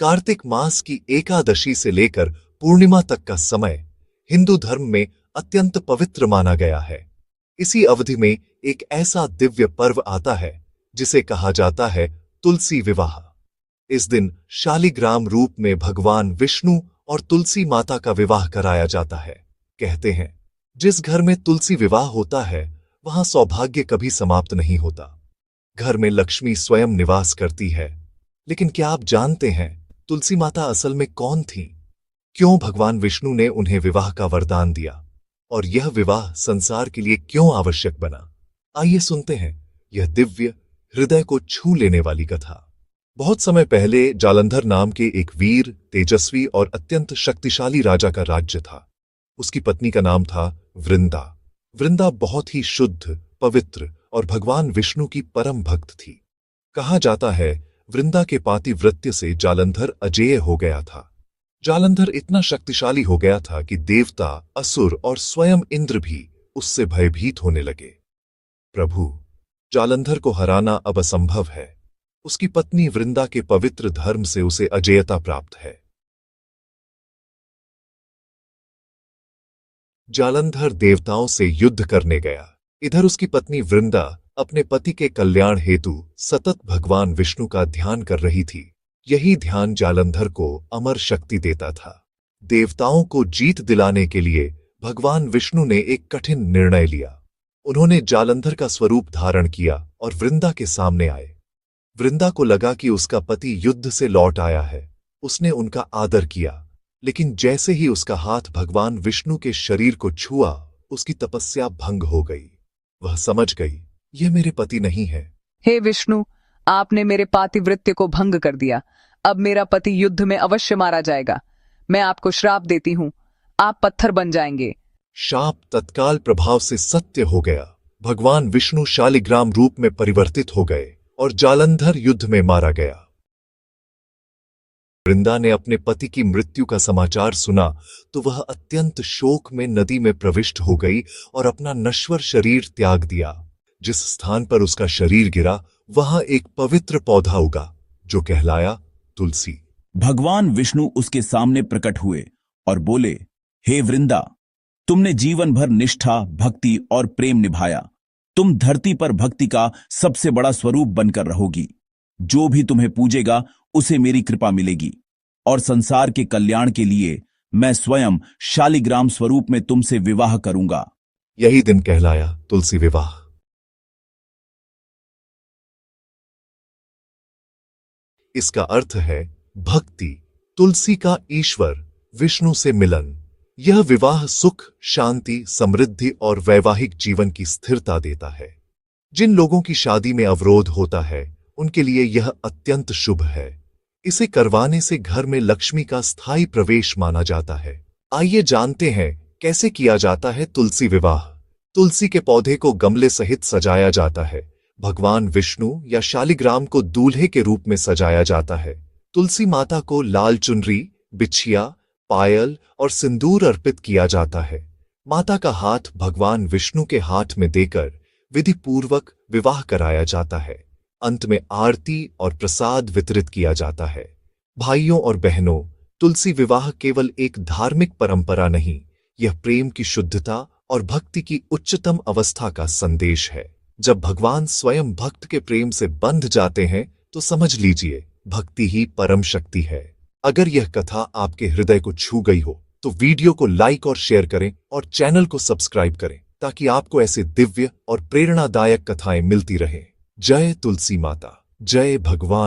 कार्तिक मास की एकादशी से लेकर पूर्णिमा तक का समय हिंदू धर्म में अत्यंत पवित्र माना गया है। इसी अवधि में एक ऐसा दिव्य पर्व आता है जिसे कहा जाता है तुलसी विवाह। इस दिन शालिग्राम रूप में भगवान विष्णु और तुलसी माता का विवाह कराया जाता है। कहते हैं, जिस घर में तुलसी विवाह होता है वहां सौभाग्य कभी समाप्त नहीं होता। घर में लक्ष्मी स्वयं निवास करती है। लेकिन क्या आप जानते हैं तुलसी माता असल में कौन थी? क्यों भगवान विष्णु ने उन्हें विवाह का वरदान दिया और यह विवाह संसार के लिए क्यों आवश्यक बना? आइए सुनते हैं यह दिव्य, हृदय को छू लेने वाली कथा। बहुत समय पहले जालंधर नाम के एक वीर, तेजस्वी और अत्यंत शक्तिशाली राजा का राज्य था। उसकी पत्नी का नाम था वृंदा। वृंदा बहुत ही शुद्ध, पवित्र और भगवान विष्णु की परम भक्त थी। कहा जाता है वृंदा के पातिव्रत्य से जालंधर अजेय हो गया था। जालंधर इतना शक्तिशाली हो गया था कि देवता, असुर और स्वयं इंद्र भी उससे भयभीत होने लगे। प्रभु, जालंधर को हराना अब असंभव है। उसकी पत्नी वृंदा के पवित्र धर्म से उसे अजेयता प्राप्त है। जालंधर देवताओं से युद्ध करने गया। इधर उसकी पत्नी वृंदा अपने पति के कल्याण हेतु सतत भगवान विष्णु का ध्यान कर रही थी। यही ध्यान जालंधर को अमर शक्ति देता था। देवताओं को जीत दिलाने के लिए भगवान विष्णु ने एक कठिन निर्णय लिया। उन्होंने जालंधर का स्वरूप धारण किया और वृंदा के सामने आए। वृंदा को लगा कि उसका पति युद्ध से लौट आया है। उसने उनका आदर किया, लेकिन जैसे ही उसका हाथ भगवान विष्णु के शरीर को छुआ, उसकी तपस्या भंग हो गई। वह समझ गई, यह मेरे पति नहीं है। हे विष्णु, आपने मेरे पातिव्रत्य को भंग कर दिया। अब मेरा पति युद्ध में अवश्य मारा जाएगा। मैं आपको श्राप देती हूँ, आप पत्थर बन जाएंगे। शाप तत्काल प्रभाव से सत्य हो गया। भगवान विष्णु शालिग्राम रूप में परिवर्तित हो गए और जालंधर युद्ध में मारा गया। वृंदा ने अपने पति की मृत्यु का समाचार सुना तो वह अत्यंत शोक में नदी में प्रविष्ट हो गई और अपना नश्वर शरीर त्याग दिया। जिस स्थान पर उसका शरीर गिरा वहां एक पवित्र पौधा उगा जो कहलाया तुलसी। भगवान विष्णु उसके सामने प्रकट हुए और बोले, हे वृंदा, तुमने जीवन भर निष्ठा, भक्ति और प्रेम निभाया। तुम धरती पर भक्ति का सबसे बड़ा स्वरूप बनकर रहोगी। जो भी तुम्हें पूजेगा उसे मेरी कृपा मिलेगी और संसार के कल्याण के लिए मैं स्वयं शालिग्राम स्वरूप में तुमसे विवाह करूंगा। यही दिन कहलाया तुलसी विवाह। इसका अर्थ है भक्ति, तुलसी का ईश्वर विष्णु से मिलन। यह विवाह सुख, शांति, समृद्धि और वैवाहिक जीवन की स्थिरता देता है। जिन लोगों की शादी में अवरोध होता है उनके लिए यह अत्यंत शुभ है। इसे करवाने से घर में लक्ष्मी का स्थायी प्रवेश माना जाता है। आइए जानते हैं कैसे किया जाता है तुलसी विवाह। तुलसी के पौधे को गमले सहित सजाया जाता है। भगवान विष्णु या शालिग्राम को दूल्हे के रूप में सजाया जाता है। तुलसी माता को लाल चुनरी, बिछिया, पायल और सिंदूर अर्पित किया जाता है। माता का हाथ भगवान विष्णु के हाथ में देकर विधि पूर्वक विवाह कराया जाता है। अंत में आरती और प्रसाद वितरित किया जाता है। भाइयों और बहनों, तुलसी विवाह केवल एक धार्मिक परंपरा नहीं, यह प्रेम की शुद्धता और भक्ति की उच्चतम अवस्था का संदेश है। जब भगवान स्वयं भक्त के प्रेम से बंध जाते हैं तो समझ लीजिए भक्ति ही परम शक्ति है। अगर यह कथा आपके हृदय को छू गई हो तो वीडियो को लाइक और शेयर करें और चैनल को सब्सक्राइब करें ताकि आपको ऐसे दिव्य और प्रेरणादायक कथाएं मिलती रहें। जय तुलसी माता, जय भगवान।